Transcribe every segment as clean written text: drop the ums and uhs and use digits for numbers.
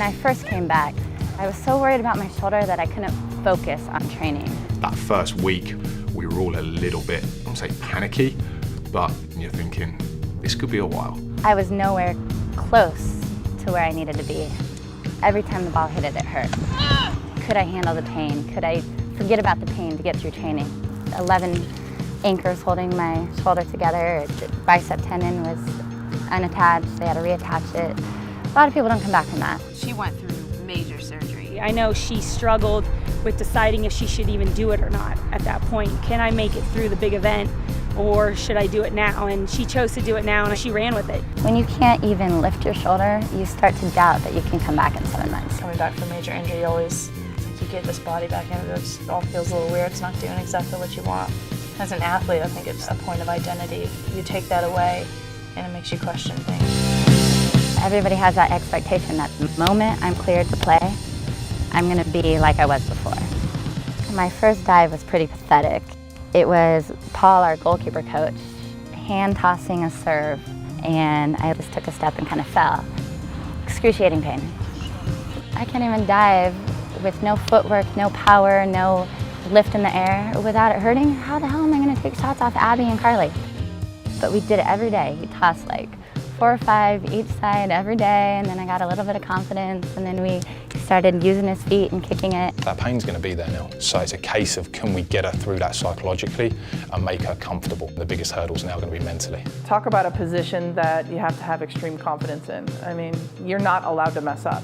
When I first came back, I was so worried about my shoulder that I couldn't focus on training. That first week, we were all a little bit, I won't say panicky, but you're thinking, this could be a while. I was nowhere close to where I needed to be. Every time the ball hit it, it hurt. Could I handle the pain? Could I forget about the pain to get through training? 11 anchors holding my shoulder together. The bicep tendon was unattached. They had to reattach it. A lot of people don't come back from that. She went through major surgery. I know she struggled with deciding if she should even do it or not at that point. Can I make it through the big event or should I do it now? And she chose to do it now and she ran with it. When you can't even lift your shoulder, you start to doubt that you can come back in 7 months. Coming back from major injury, always you get this body back in it, it all feels a little weird. It's not doing exactly what you want. As an athlete, I think it's a point of identity. You take that away and it makes you question things. Everybody has that expectation that the moment I'm cleared to play, I'm going to be like I was before. My first dive was pretty pathetic. It was Paul, our goalkeeper coach, hand tossing a serve, and I just took a step and kind of fell. Excruciating pain. I can't even dive with no footwork, no power, no lift in the air without it hurting. How the hell am I going to take shots off Abby and Carly? But we did it every day. We tossed like 4 or 5 each side every day, and then I got a little bit of confidence, and then we started using his feet and kicking it. That pain's going to be there now, so it's a case of can we get her through that psychologically and make her comfortable. The biggest hurdle's now going to be mentally. Talk about a position that you have to have extreme confidence in. I mean, you're not allowed to mess up.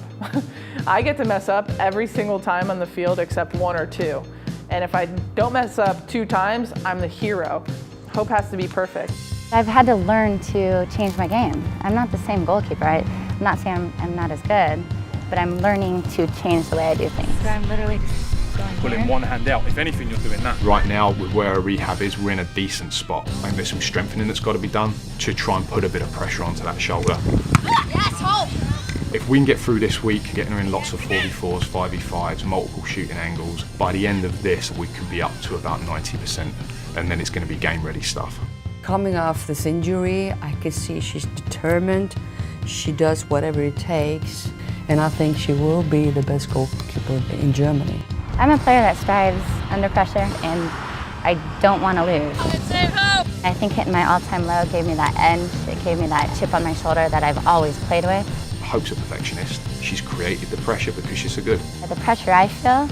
I get to mess up every single time on the field except 1 or 2. And if I don't mess up 2 times, I'm the hero. Hope has to be perfect. I've had to learn to change my game. I'm not the same goalkeeper. I'm not saying I'm not as good, but I'm learning to change the way I do things. So I'm literally just going pulling here. one hand out. If anything, you're doing that. Right now, with where our rehab is, we're in a decent spot. I think there's some strengthening that's got to be done to try and put a bit of pressure onto that shoulder. Yes, hold! If we can get through this week, getting her in lots of 4v4s, 5v5s, multiple shooting angles, by the end of this, we could be up to about 90%, and then it's going to be game-ready stuff. Coming off this injury, I can see she's determined. She does whatever it takes, and I think she will be the best goalkeeper in Germany. I'm a player that strives under pressure, and I don't want to lose. I think hitting my all-time low gave me that edge. It gave me that chip on my shoulder that I've always played with. Hope's a perfectionist. She's created the pressure because she's so good. The pressure I feel,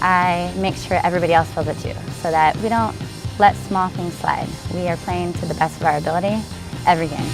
I make sure everybody else feels it too, so that we don't let small things slide. We are playing to the best of our ability every game.